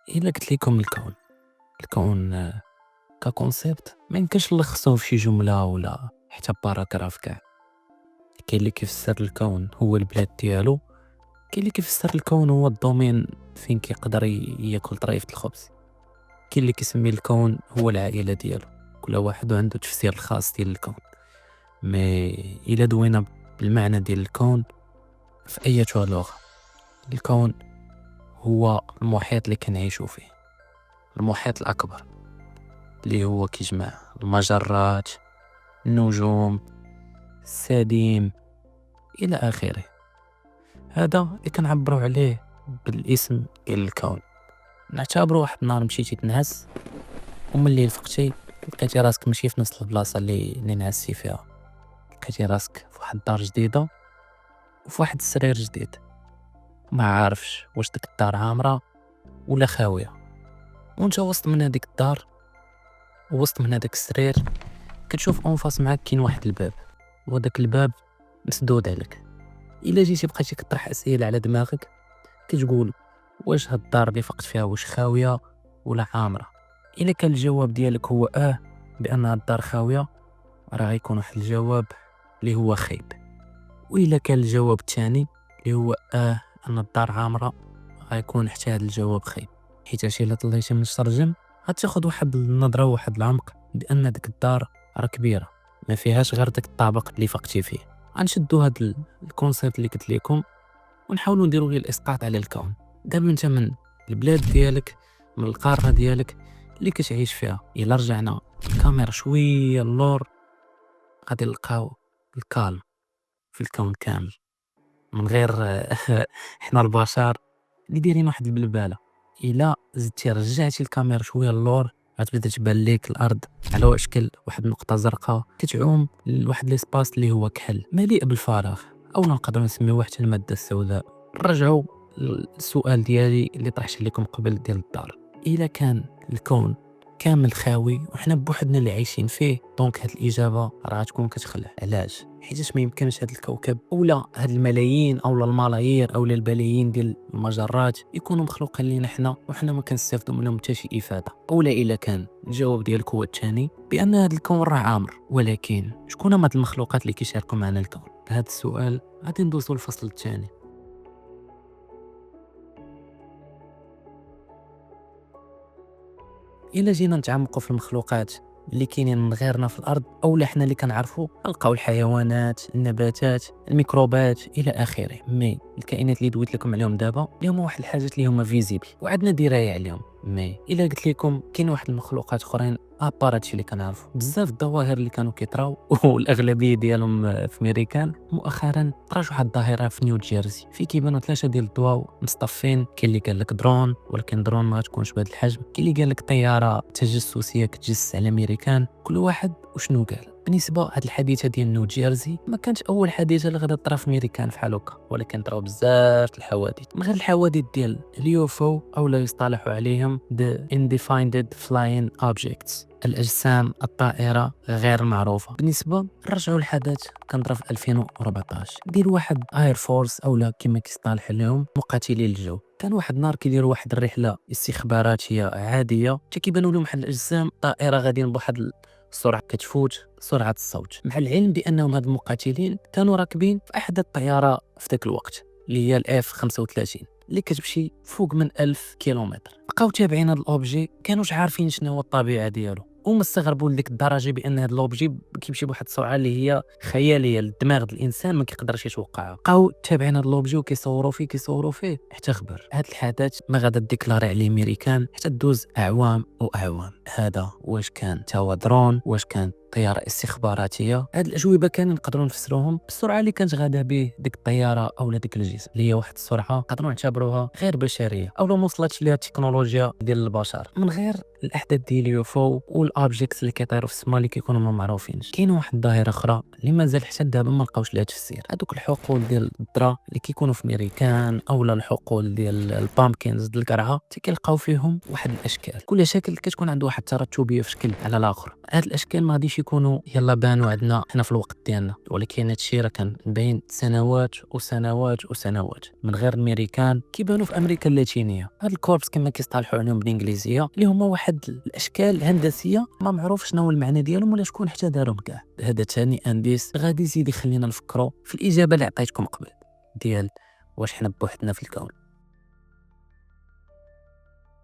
إلا قلت لكم الكون ككونسيبت ما يمكنش نلخصوه في شي جملة ولا حتى باراغراف كاع. كاين اللي كيفسر الكون هو البلاد ديالو، كاين اللي كيفسر الكون هو الدومين فين كيقدر ياكل طريفة الخبز، كاين اللي كيسمي الكون هو العائلة ديالو. كل واحد عنده تفسير الخاص ديال الكون. مي إلا دوينا بالمعنى ديال الكون في أي لغة، الكون هو المحيط اللي كنعيشو فيه، المحيط الأكبر اللي هو كيجمع المجرات، النجوم، السديم إلى آخره. هذا اللي كنعبروا عليه بالاسم ديال الكون. نعتبروا واحد النهار مشيتي تنعس وملي فقتي لقيتي راسك ماشي في نفس البلاصه اللي نعستي فيها، لقيتي راسك في واحد الدار جديده وفي واحد السرير جديد، ما عارفش واش ديك الدار عامره ولا خاويه. وانت وسط من هذيك الدار ووسط من هذاك السرير كتشوف اونفاس معاك كاين واحد الباب، وداك الباب مسدود عليك. الا جيتي بقيتي كطرح اسئله على دماغك كتقول واش هاد الدار اللي فقت فيها واش خاويه ولا عامره. الا كان الجواب ديالك هو بان هاد الدار خاويه، راه غيكون واحد الجواب اللي هو خايب. والا كان الجواب الثاني اللي هو ان الدار عامره، غيكون حتى هذا الجواب خايب، حيت الا طليتي من الترجم غتاخد واحد النظره وواحد العمق بان ديك الدار راه كبيره، ما فيهاش غير داك الطابق اللي فقتي فيه. غنشدوا هاد الكونسيبت اللي قلت لكم ونحاولوا نديروا ليه الاسقاط على الكون. دابا انت من البلاد ديالك، من القاره ديالك اللي كتعيش فيها، الا رجعنا الكاميرا شويه اللور غادي نلقاو الكالم في الكون كامل، من غير حنا البشر اللي دايرين واحد البلباله. الا زدتي رجعتي الكاميرا شويه اللور غتبدا تبان ليك الارض على شكل واحد النقطه زرقاء كتعوم لواحد ليسباس اللي هو كحل مليء بالفراغ، او نقدروا نسميوه حتى الماده السوداء. نرجعوا للسؤال ديالي اللي طرحت لكم قبل ديال الدار. الا كان الكون كامل خاوي وحنا بوحدنا اللي عايشين فيه، دونك هاد الاجابه راه غتكون كتخلع. علاش؟ حيت ما يمكنش هاد الكوكب اولا هاد الملايين اولا الملايير اولا البلايين ديال المجرات يكونوا مخلوقين لينا حنا وحنا ما كنستافدوا منهم حتى شي افاده. اولا الا كان الجواب ديالك هو الثاني بان هاد الكون راه عامر، ولكن شكون هما هاد المخلوقات اللي كيشاركوا معنا الكون؟ هاد السؤال غادي ندوزو للفصل الثاني. الا جينا نتعمقوا في المخلوقات اللي كاينين من غيرنا في الارض اولا حنا اللي كنعرفوا، نلقاو الحيوانات، النباتات، الميكروبات الى اخره. مي الكائنات اللي دويت لكم عليهم دابا اللي هما واحد الحاجات اللي هما فيزيبل وعندنا درايه عليهم. مي الا قلت لكم كاين واحد المخلوقات اخرين ابار هادشي اللي كنعرفوا، بزاف الظواهر اللي كانوا كيطراو والاغلبيه ديالهم في امريكان، مؤخرا طرات واحد الظاهره في نيو جيرسي في كيبانوا ثلاثه ديال الضواو مصطفين. كاين اللي قال لك درون، ولكن درون ما تكونش بهذا الحجم. كاين اللي قال لك طياره تجسسيه كتجسس على امريكان. كل واحد وشنو قال. بالنسبه هاد الحادثه ديال نيو جيرسي ما كانتش اول حادثه اللي غادا طرا في امريكان بحال هكا، ولكن طراو بزاف الحوادث، من غير الحوادث ديال اليوفو او لا يصطلح عليهم the undefined flying objects، الاجسام الطائره غير معروفه. بالنسبه نرجعوا الحدث كان طرا في 2014 ديال واحد اير فورس اولا كما كيصطلح عليهم مقاتلي الجو. كان واحد النهار كيديروا واحد الرحله استخباراتيه عاديه، حتى كيبانوا لهم واحد الاجسام طائره غاديين بواحد السرعه كتفوت سرعه الصوت، مع العلم بانهم هاد المقاتلين كانوا راكبين في احد الطياره في ذاك الوقت اللي هي الاف 35 اللي كتمشي فوق من 1000 كيلومتر. بقاو تابعين هاد الاوبجي، كانوش عارفين شنو هو الطبيعه ديالو، وما استغربوا لديك الدرجه بان هاد الاوبجي كيمشي بواحد السرعه اللي هي خياليه للدماغ ديال الانسان ما كيقدرش يتوقعها. بقاو تابعين هاد الاوبجي وكيصوروا فيه حتى خبر هاد الحدث ما غادا ديكلاري عليه امريكان حتى دوز اعوام واعوام. هذا واش كان توا درون، واش كان طياره استخباراتيه؟ هاد الاجوبه كان نقدروا نفسروهم بالسرعه اللي كانت غادا به ديك الطياره اولا ديك الجسم، اللي هي واحد السرعه نقدروا نعتبروها غير بشريه او ما وصلتش ليها التكنولوجيا ديال البشر. من غير الاحداث ديال اليوفو والاوبجيكتس اللي كيطيروا في السماء اللي كيكونوا ما معروفينش، كاين واحد الظاهره اخرى اللي مازال حتى دابا ما لقاوش لها تفسير. هذوك الحقول ديال الذره اللي كيكونوا في امريكان اولا الحقول ديال البامكينز ديال القرعه كيلقاو فيهم واحد الاشكال، كل شكل كتكون عنده واحد الترتبيه في شكل على الاخر. هاد الاشكال ما غاديش غاديش يكونوا يلا بانوا عندنا حنا في الوقت ديالنا، ولكن هادشي راه كان بين سنوات وسنوات وسنوات من غير الميريكان كيبانوا في امريكا اللاتينيه. هاد الكوربس كما كيصطلحوا عليهم بالانجليزيه اللي هما واحد الاشكال الهندسيه ما معروف شنو هو المعنى ديالهم ولا شكون حتى دارهم كاع. هذا ثاني انديس غادي يزيد يخلينا نفكروا في الاجابه اللي عطيتكم قبل ديال واش حنا بوحدنا في الكون.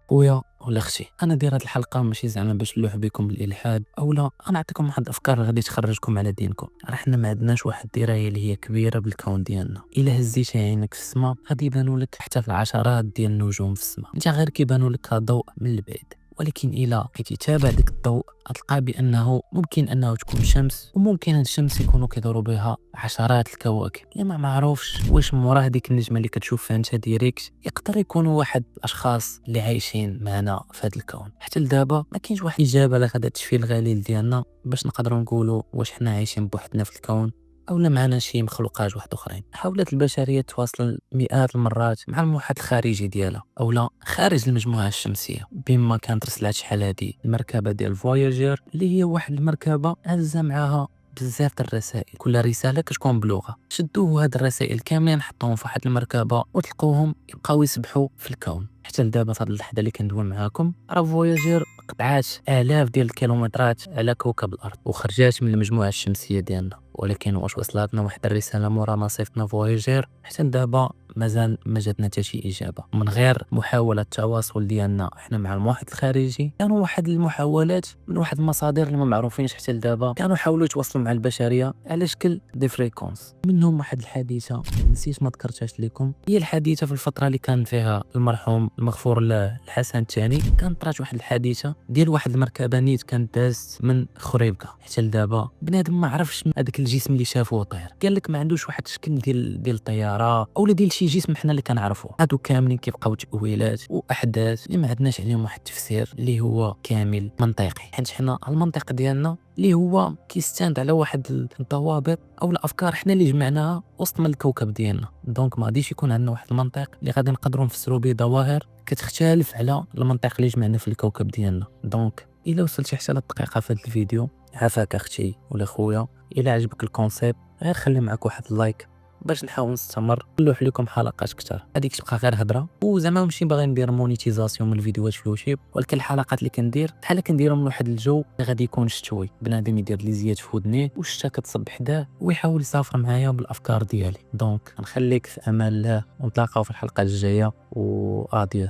خويا ولا اختي، انا داير هاد الحلقه ماشي زعما باش نلوح بكم بالالحاد او لا، انا نعطيكم واحد الافكار غادي تخرجكم على دينكم. راه حنا ما عندناش واحد الدرايه اللي هي كبيره بالكون ديالنا. الا هزيتي عينك في السماء غادي يبانوا لك حتى في العشرات ديال النجوم في السماء، انت غير كيبانوا لك ضوء من البعيد. ولكن الا بقيتي تابع داك الضوء غتلقى بانه ممكن انه تكون شمس، وممكن هاد الشمس يكونوا كيدوروا بها عشرات الكواكب اللي ما معروفش واش مورا هذيك النجمه اللي كتشوفها انت ديريكت يقدر يكونوا واحد الاشخاص اللي عايشين معنا في هذا الكون. حتى لدابا ما كاينش واحد الاجابه اللي غادا تشفي الغليل ديالنا باش نقدروا نقولوا واش حنا عايشين بوحدنا في الكون او لا معنا شي مخلوقات واحد اخرين. حاولت البشريه تواصل مئات المرات مع المحيط الخارجي ديالها او لا خارج المجموعه الشمسيه، بما كانت رسلات شحال هادي المركبه ديال فواياجر اللي هي واحد المركبه هزه معاها بزاف د الرسائل. كل رساله كتكون بلغه. شدوه هاد الرسائل كاملين حطوهم في واحد المركبه وتلقوهم يبقاو يسبحوا في الكون. حتى لدابا في هاد اللحظه اللي كندوي معاكم راه فواياجر قطعات الاف ديال الكيلومترات على كوكب الارض وخرجات من المجموعه الشمسيه ديالنا. ولكن واش وصلتنا واحد الرساله مورا ما صيفطنا فواياجر؟ حتى لدابا مازال ما جاتنا حتى شي اجابه. من غير محاوله التواصل ديالنا احنا مع المحيط الخارجي، كانوا واحد المحاولات من واحد المصادر اللي ما معروفينش حتى لدابا كانوا حاولوا يتواصلوا مع البشريه على شكل دي فريكونس. منهم واحد الحادثه نسيت ما ذكرتهاش لكم، هي الحادثه في الفتره اللي كان فيها المرحوم المغفور له الحسن الثاني. كانت طرات واحد الحادثه ديال واحد المركبه نيت كانت دازت من خريبكه. حتى لدابا بنادم ما عرفش هذاك الجسم اللي شافوه طير، قال لك ما عندوش واحد الشكل ديال الطياره او ديال شي جسم حنا اللي كنعرفوه. هادو كاملين كيبقاو تاويلات واحداث اللي ما عندناش عليهم واحد التفسير اللي هو كامل منطقي، حيت حنا المنطق ديالنا اللي هو كيستند على واحد الضوابط او الافكار حنا اللي جمعناها وسط من الكوكب ديالنا. دونك ما غاديش يكون عندنا واحد المنطق اللي غادي نقدروا نفسروا به ظواهر كتختلف على المنطق اللي جمعنا في الكوكب ديالنا. دونك الا وصلتي حتى للدقيقه في هذا الفيديو عافاك اختي ولا خويا، الا عجبك الكونسيبت غير خلي معك واحد اللايك باش نحاول نستمر نلوح لكم حلقات اكثر. هذيك تبقى غير هضره وزعما ماشي باغي ندير مونيتيزاسيون من الفيديوهات في اليوتيوب، ولكن الحلقات اللي كندير بحال كنديرهم من واحد الجو اللي غادي يكون شتوي، بنادم يدير لي زيات في ودنيه والشتا كتصب حداه ويحاول يسافر معايا بالافكار ديالي. دونك نخليك في امان الله ونتلاقاو في الحلقه الجايه واديو.